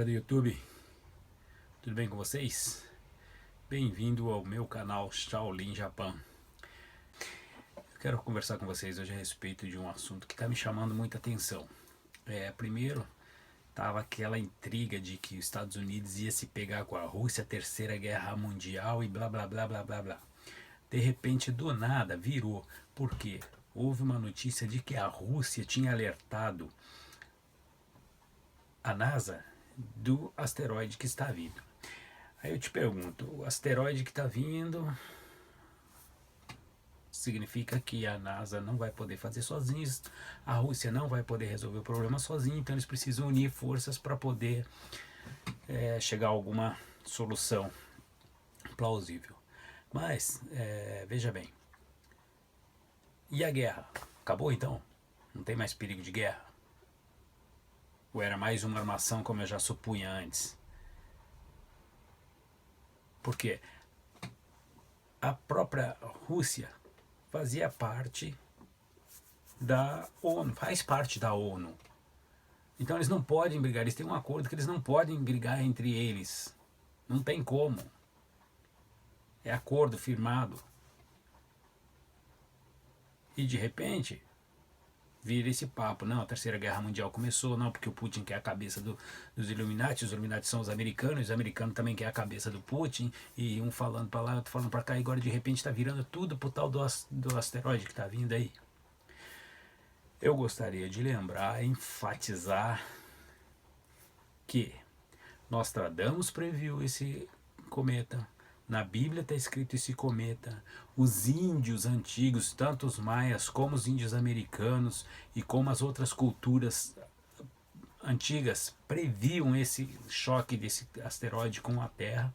galera do YouTube, tudo bem com vocês? Bem-vindo ao meu canal Shaolin Japan. Eu quero conversar com vocês hoje a respeito de um assunto que está me chamando muita atenção. Primeiro, estava aquela intriga de que os Estados Unidos ia se pegar com a Rússia, a Terceira Guerra Mundial e blá blá blá blá blá blá. De repente, do nada, virou. Por quê? Houve uma notícia de que a Rússia tinha alertado a NASA do asteroide que está vindo. Aí eu te pergunto, o asteroide que está vindo significa que a NASA não vai poder fazer sozinha, a Rússia não vai poder resolver o problema sozinha, então eles precisam unir forças para poder chegar a alguma solução plausível. Mas, veja bem, e a guerra? Acabou então? Não tem mais perigo de guerra? Ou era mais uma armação como eu já supunha antes? Porque a própria Rússia fazia parte da ONU, faz parte da ONU. Então eles não podem brigar, eles têm um acordo que eles não podem brigar entre eles. Não tem como. É acordo firmado. E de repente, vira esse papo, não, a Terceira Guerra Mundial começou, não, porque o Putin quer a cabeça dos Illuminati, os Illuminati são os americanos também querem a cabeça do Putin, e um falando para lá, outro falando para cá, e agora de repente está virando tudo pro tal do asteroide que está vindo aí. Eu gostaria de lembrar, enfatizar que Nostradamus previu esse cometa, na Bíblia está escrito esse cometa, os índios antigos, tanto os maias como os índios americanos e como as outras culturas antigas previam esse choque desse asteroide com a Terra.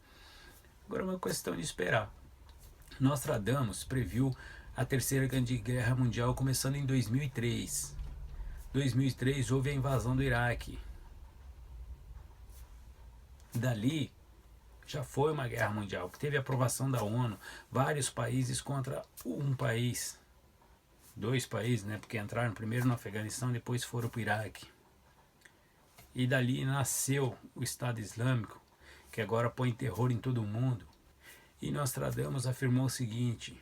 Agora é uma questão de esperar. Nostradamus previu a Terceira Guerra Mundial começando em 2003. Em 2003 houve a invasão do Iraque. Dali já foi uma guerra mundial, que teve aprovação da ONU, vários países contra um país, dois países, né, porque entraram primeiro no Afeganistão, depois foram para o Iraque. E dali nasceu o Estado Islâmico, que agora põe terror em todo o mundo. E Nostradamus afirmou o seguinte,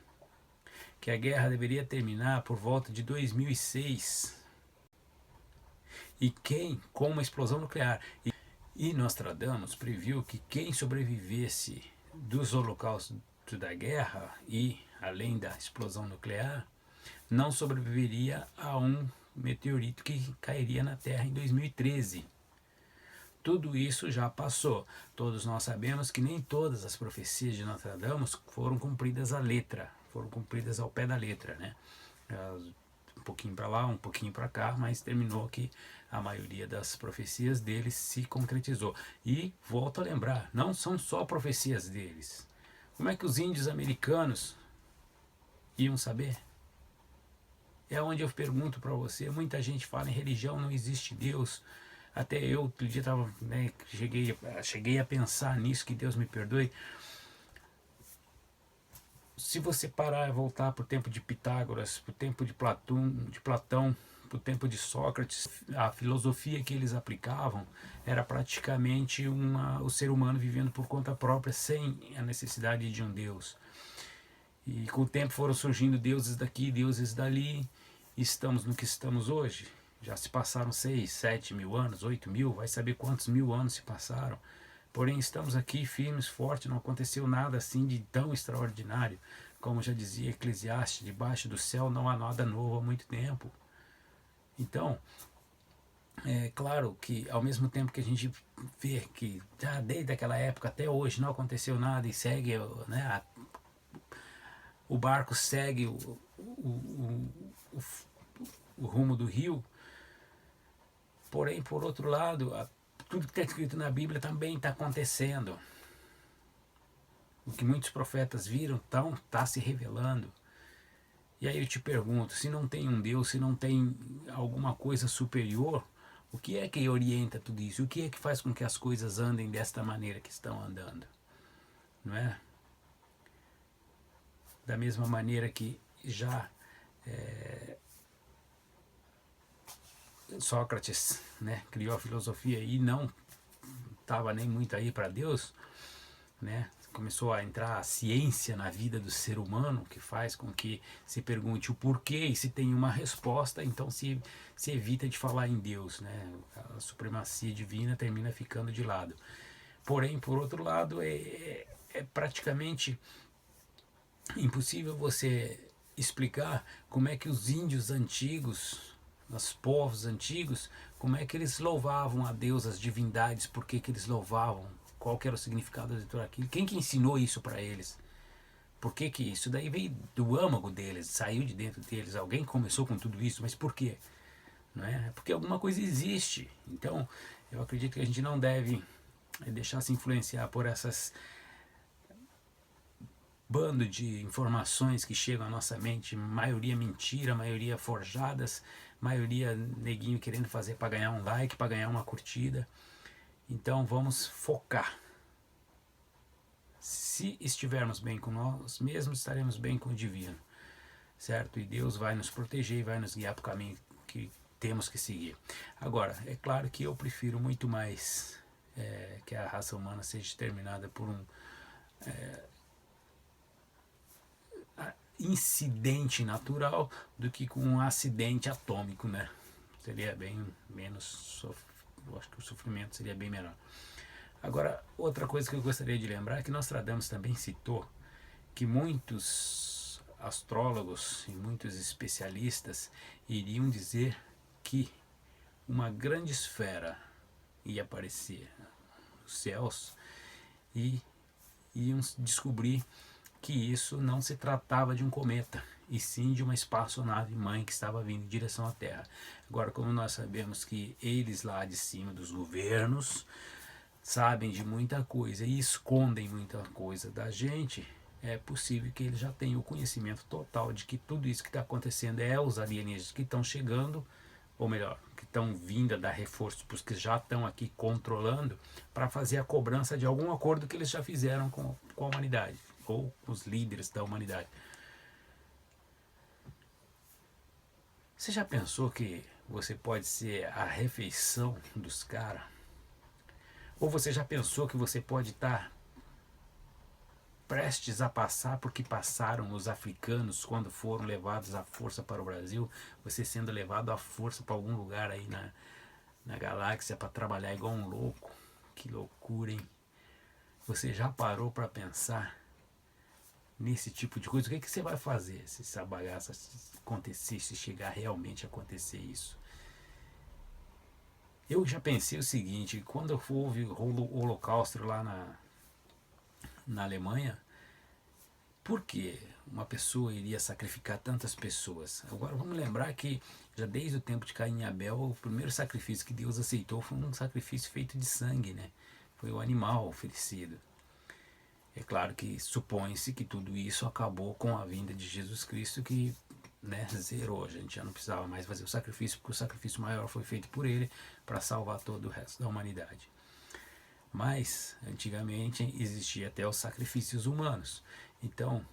que a guerra deveria terminar por volta de 2006. E com uma explosão nuclear. E Nostradamus previu que quem sobrevivesse dos holocaustos da guerra e além da explosão nuclear, não sobreviveria a um meteorito que cairia na Terra em 2013. Tudo isso já passou. Todos nós sabemos que nem todas as profecias de Nostradamus foram cumpridas à letra, foram cumpridas ao pé da letra, né? Um pouquinho para lá, um pouquinho para cá, mas terminou que a maioria das profecias deles se concretizou. E volto a lembrar, não são só profecias deles. Como é que os índios americanos iam saber? É onde eu pergunto para você, muita gente fala em religião, não existe Deus. Até eu, outro dia, cheguei a pensar nisso, que Deus me perdoe. Se você parar e voltar para o tempo de Pitágoras, para o tempo de Platão, para o tempo de Sócrates, a filosofia que eles aplicavam era praticamente o ser humano vivendo por conta própria, sem a necessidade de um Deus. E com o tempo foram surgindo deuses daqui, deuses dali, e estamos no que estamos hoje. Já se passaram 6, 7 mil anos, 8 mil, vai saber quantos mil anos se passaram. Porém, estamos aqui firmes, fortes, não aconteceu nada assim de tão extraordinário. Como já dizia Eclesiastes, debaixo do céu não há nada novo há muito tempo. Então, é claro que ao mesmo tempo que a gente vê que já desde aquela época até hoje não aconteceu nada e segue, né, o barco segue o rumo do rio, porém, por outro lado, tudo que está escrito na Bíblia também está acontecendo. O que muitos profetas viram está se revelando. E aí eu te pergunto, se não tem um Deus, se não tem alguma coisa superior, o que é que orienta tudo isso? O que é que faz com que as coisas andem desta maneira que estão andando? Não é? Da mesma maneira que já Sócrates, né, criou a filosofia e não estava nem muito aí para Deus, né? Começou a entrar a ciência na vida do ser humano, que faz com que se pergunte o porquê, e se tem uma resposta, então se evita de falar em Deus, né? A supremacia divina termina ficando de lado. Porém, por outro lado, é praticamente impossível você explicar como é que os índios antigos, os povos antigos, como é que eles louvavam a Deus, as divindades, por que eles louvavam, qual que era o significado de tudo aquilo, quem que ensinou isso para eles, por que isso daí veio do âmago deles, saiu de dentro deles, alguém começou com tudo isso, mas por quê? Não é? Porque alguma coisa existe. Então, eu acredito que a gente não deve deixar se influenciar por essas bando de informações que chegam à nossa mente, maioria mentira, maioria forjadas, maioria neguinho querendo fazer para ganhar um like, para ganhar uma curtida. Então vamos focar. Se estivermos bem com nós mesmos, estaremos bem com o divino, certo? E Deus vai nos proteger e vai nos guiar para o caminho que temos que seguir. Agora, é claro que eu prefiro muito mais que a raça humana seja exterminada por um incidente natural do que com um acidente atômico, né? Seria bem menos, eu acho que o sofrimento seria bem menor. Agora, outra coisa que eu gostaria de lembrar é que Nostradamus também citou que muitos astrólogos e muitos especialistas iriam dizer que uma grande esfera ia aparecer nos céus e iam descobrir que isso não se tratava de um cometa, e sim de uma espaçonave mãe que estava vindo em direção à Terra. Agora, como nós sabemos que eles lá de cima dos governos sabem de muita coisa e escondem muita coisa da gente, é possível que eles já tenham o conhecimento total de que tudo isso que está acontecendo é os alienígenas que estão chegando, ou melhor, que estão vindo a dar reforço para os que já estão aqui controlando, para fazer a cobrança de algum acordo que eles já fizeram com a humanidade, ou os líderes da humanidade. Você já pensou que você pode ser a refeição dos caras? Ou você já pensou que você pode estar prestes a passar porque passaram os africanos quando foram levados à força para o Brasil, você sendo levado à força para algum lugar aí na galáxia para trabalhar igual um louco? Que loucura, hein? Você já parou para pensar nesse tipo de coisa? O que você vai fazer se essa bagaça acontecer, se chegar realmente a acontecer isso? Eu já pensei o seguinte: quando houve o Holocausto lá na Alemanha, por que uma pessoa iria sacrificar tantas pessoas? Agora vamos lembrar que já desde o tempo de Caim e Abel, o primeiro sacrifício que Deus aceitou foi um sacrifício feito de sangue, né? Foi o animal oferecido. É claro que supõe-se que tudo isso acabou com a vinda de Jesus Cristo, que, né, zerou. A gente já não precisava mais fazer o sacrifício, porque o sacrifício maior foi feito por ele para salvar todo o resto da humanidade. Mas, antigamente, existia até os sacrifícios humanos. Então,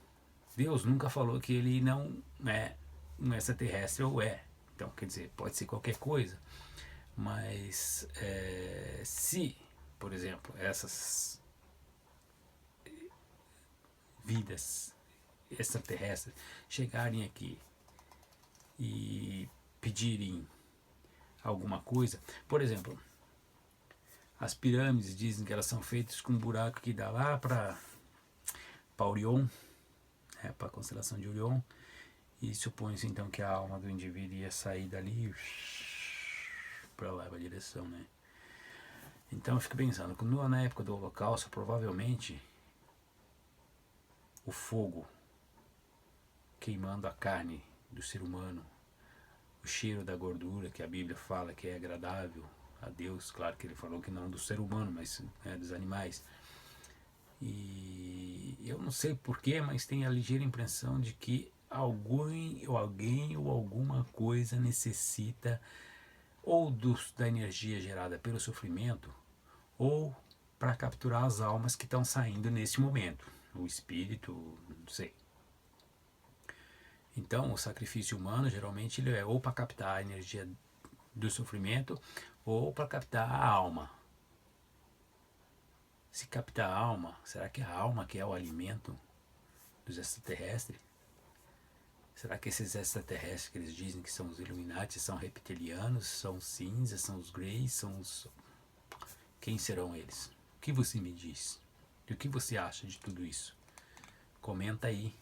Deus nunca falou que ele não é um extraterrestre, ou é. Então, quer dizer, pode ser qualquer coisa. Mas, se, por exemplo, essas vidas extraterrestres chegarem aqui e pedirem alguma coisa, por exemplo, as pirâmides dizem que elas são feitas com um buraco que dá lá para Orion, para a constelação de Orion, e supõe-se então que a alma do indivíduo ia sair dali para lá, para a direção, né? Então eu fico pensando que na época do Holocausto, provavelmente o fogo queimando a carne do ser humano, o cheiro da gordura que a Bíblia fala que é agradável a Deus, claro que ele falou que não do ser humano, mas dos animais. E eu não sei porquê, mas tenho a ligeira impressão de que alguém ou alguma coisa necessita ou da energia gerada pelo sofrimento, ou para capturar as almas que estão saindo nesse momento, o espírito, não sei. Então, o sacrifício humano geralmente ele é ou para captar a energia do sofrimento ou para captar a alma. Se capta a alma, será que a alma que é o alimento dos extraterrestres? Será que esses extraterrestres que eles dizem que são os Illuminati são reptilianos, são cinzas, são os Greys, são os... Quem serão eles? O que você me diz? E o que você acha de tudo isso? Comenta aí.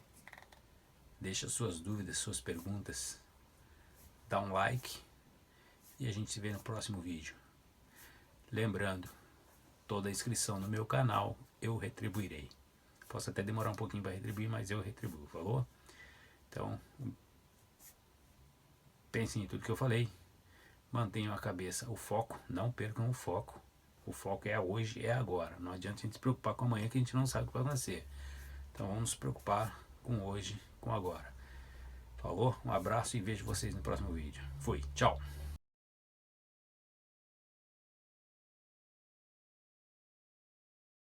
Deixa suas dúvidas, suas perguntas. Dá um like. E a gente se vê no próximo vídeo. Lembrando, toda inscrição no meu canal eu retribuirei. Posso até demorar um pouquinho para retribuir, mas eu retribuo, falou? Então, pensem em tudo que eu falei. Mantenham a cabeça, o foco, não percam o foco. O foco é hoje, é agora. Não adianta a gente se preocupar com amanhã que a gente não sabe o que vai acontecer. Então vamos nos preocupar com hoje, com agora. Falou? Um abraço e vejo vocês no próximo vídeo. Fui, tchau!